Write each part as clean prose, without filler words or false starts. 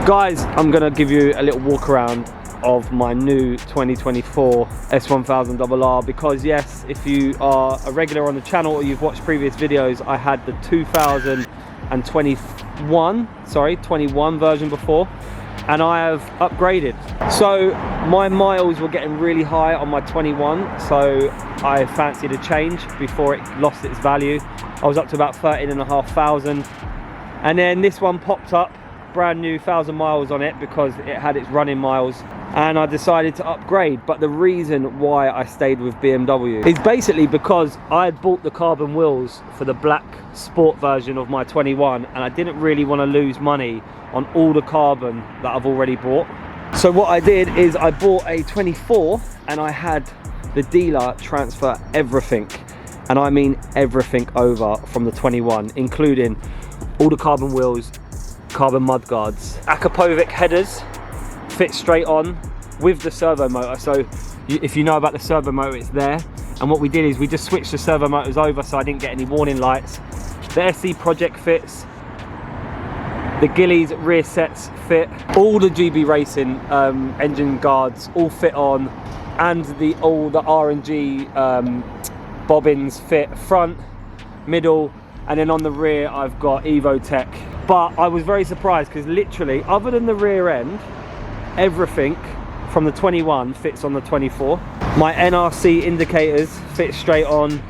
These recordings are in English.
Guys, I'm gonna give you a little walk around of my new 2024 S1000Rr, because yes, if you are a regular on the channel or you've watched previous videos, I had the 21 version before, and I have upgraded. So my miles were getting really high on my 21, so I fancied a change before it lost its value. I was up to about 13,500, and then this one popped up, brand new 1,000 miles on it because it had its running miles, and I decided to upgrade. But the reason why I stayed with BMW is basically because I had bought the carbon wheels for the black sport version of my 21, and I didn't really want to lose money on all the carbon that I've already bought. So what I did is I bought a 24, and I had the dealer transfer everything, and I mean everything, over from the 21, including all the carbon wheels, carbon mudguards, Akapovic headers, fit straight on with the servo motor. So if you know about the servo motor, it's there. And what we did is we just switched the servo motors over so I didn't get any warning lights. The SC Project fits, the Gillies rear sets fit, all the GB Racing engine guards all fit on, and all the R&G bobbins fit front, middle, and then on the rear I've got Evotech. But I was very surprised because literally, other than the rear end, everything from the 21 fits on the 24. My NRC indicators fit straight on,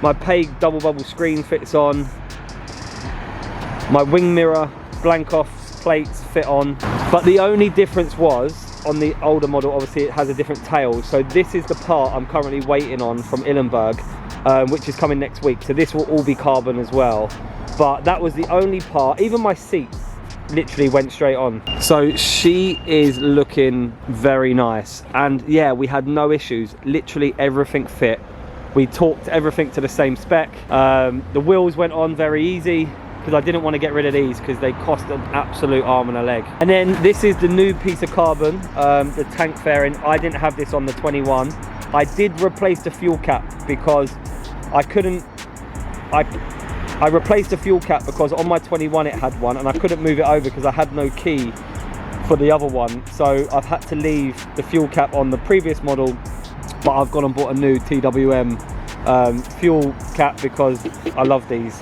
my PEG double bubble screen fits on, my wing mirror blank off plates fit on. But the only difference was, on the older model, obviously it has a different tail, so this is the part I'm currently waiting on from Illenberg, which is coming next week. So this will all be carbon as well. But that was the only part. Even my seat literally went straight on. So she is looking very nice, and yeah, we had no issues. Literally everything fit. We torqued everything to the same spec. The wheels went on very easy because I didn't want to get rid of these because they cost an absolute arm and a leg. And then this is the new piece of carbon, the tank fairing. I didn't have this on the 21. I did replace the fuel cap because I couldn't, I replaced the fuel cap because on my 21 it had one, and I couldn't move it over because I had no key for the other one. So I've had to leave the fuel cap on the previous model, but I've gone and bought a new TWM fuel cap because I love these.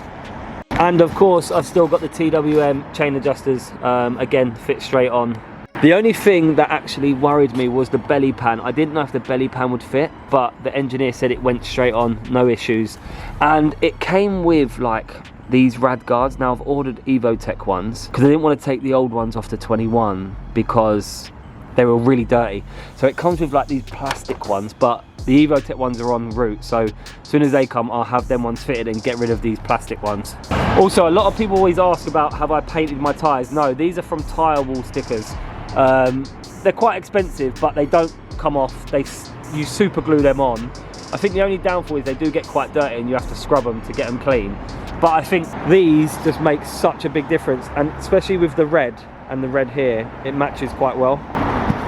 And of course I've still got the TWM chain adjusters, again fit straight on. The only thing that actually worried me was the belly pan. I didn't know if the belly pan would fit, but the engineer said it went straight on, no issues. And it came with like these rad guards. Now I've ordered Evotech ones because I didn't want to take the old ones off the 21 because they were really dirty. So it comes with like these plastic ones, but the Evotech ones are en route. So as soon as they come, I'll have them ones fitted and get rid of these plastic ones. Also, a lot of people always ask about, have I painted my tyres? No, these are from tyre wall stickers. They're quite expensive, but they don't come off. You super glue them on. I think the only downfall is they do get quite dirty and you have to scrub them to get them clean. But I think these just make such a big difference, and especially with the red and the red here, it matches quite well.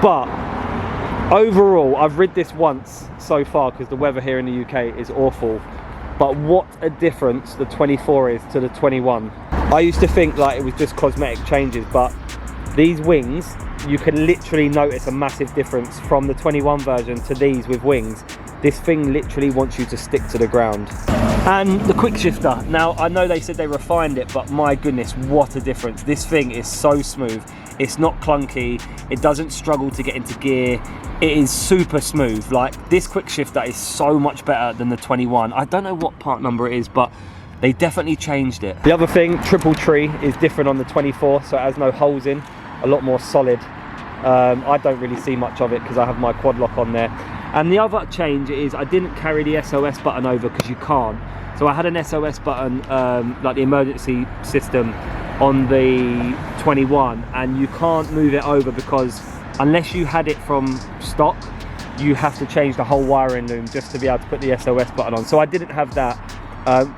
But overall, I've rid this once so far because the weather here in the UK is awful. But what a difference the 24 is to the 21. I used to think like it was just cosmetic changes, but these wings, you can literally notice a massive difference from the 21 version to these with wings. This thing literally wants you to stick to the ground. And the quick shifter. Now, I know they said they refined it, but my goodness, what a difference. This thing is so smooth. It's not clunky. It doesn't struggle to get into gear. It is super smooth. Like, this quick shifter is so much better than the 21. I don't know what part number it is, but they definitely changed it. The other thing, triple tree is different on the 24, so it has no holes in. A lot more solid. I don't really see much of it because I have my quad lock on there. And the other change is I didn't carry the SOS button over because you can't. So I had an SOS button, like the emergency system on the 21, and you can't move it over because unless you had it from stock, you have to change the whole wiring loom just to be able to put the SOS button on. So I didn't have that.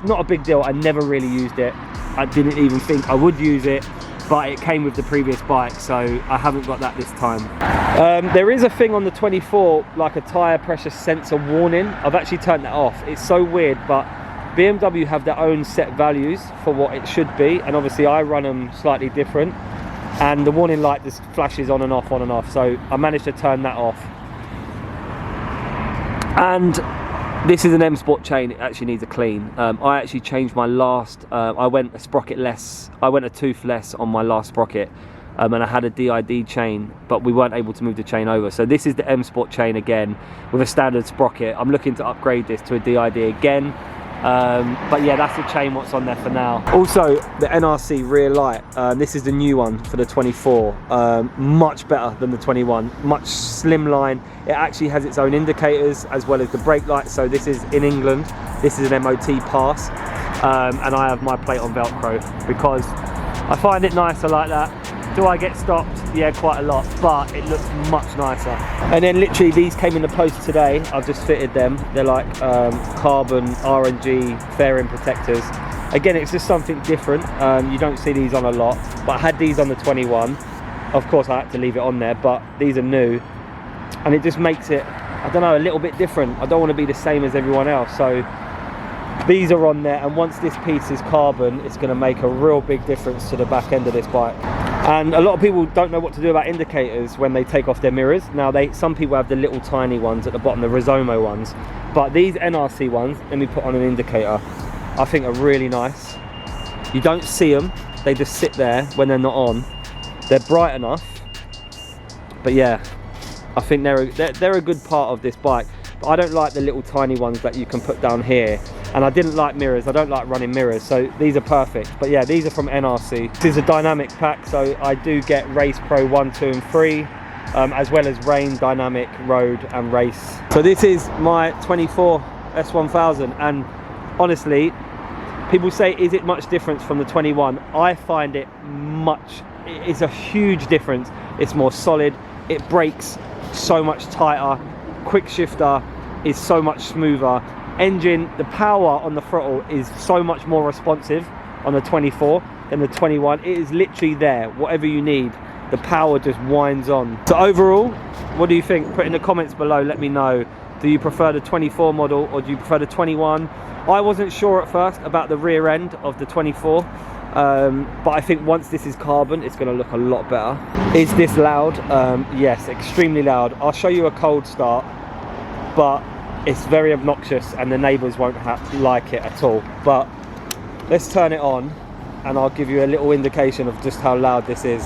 Not a big deal. I never really used it. I didn't even think I would use it, but it came with the previous bike, so I haven't got that this time. There is a thing on the 24, like a tyre pressure sensor warning. I've actually turned that off. It's so weird, but BMW have their own set values for what it should be, and obviously I run them slightly different. and the warning light just flashes on and off, on and off. So I managed to turn that off. And this is an M Sport chain. It actually needs a clean. I actually changed my last, I went a sprocket less, I went a tooth less on my last sprocket, and I had a DID chain, but we weren't able to move the chain over. So this is the M Sport chain again with a standard sprocket. I'm looking to upgrade this to a DID again. But yeah, that's the chain what's on there for now. Also, the NRC rear light, this is the new one for the 24, much better than the 21, much slimline. It actually has its own indicators as well as the brake light. So this is in England, this is an MOT pass, and I have my plate on Velcro because I find it nicer like that. Do I get stopped? Yeah, quite a lot, but it looks much nicer. And then literally these came in the post today. I've just fitted them. They're like carbon RNG fairing protectors. Again, it's just something different. You don't see these on a lot, but I had these on the 21. Of course, I had to leave it on there, but these are new. And it just makes it, I don't know, a little bit different. I don't want to be the same as everyone else. So these are on there, and once this piece is carbon, it's going to make a real big difference to the back end of this bike. And a lot of people don't know what to do about indicators when they take off their mirrors. Now, some people have the little tiny ones at the bottom, the Rizomo ones, but these NRC ones, let me put on an indicator, I think are really nice. You don't see them, they just sit there when they're not on. They're bright enough, but yeah, I think they're a good part of this bike. But I don't like the little tiny ones that you can put down here, and I didn't like mirrors. I don't like running mirrors, so these are perfect. But yeah, these are from NRC. This is a dynamic pack, so I do get Race Pro 1, 2 and 3, as well as Rain, Dynamic, Road and Race. So this is my 24 S1000, and honestly, people say, is it much difference from the 21? I find it it's a huge difference. It's more solid, it brakes so much tighter, quick shifter is so much smoother, engine, the power on the throttle is so much more responsive on the 24 than the 21. It is literally there, whatever you need, the power just winds on. So overall, what do you think? Put in the comments below, let me know. Do you prefer the 24 model or do you prefer the 21? I wasn't sure at first about the rear end of the 24, but I think once this is carbon, it's going to look a lot better. Is this loud? Yes, extremely loud. I'll show you a cold start, but it's very obnoxious and the neighbours won't like it at all. But let's turn it on and I'll give you a little indication of just how loud this is.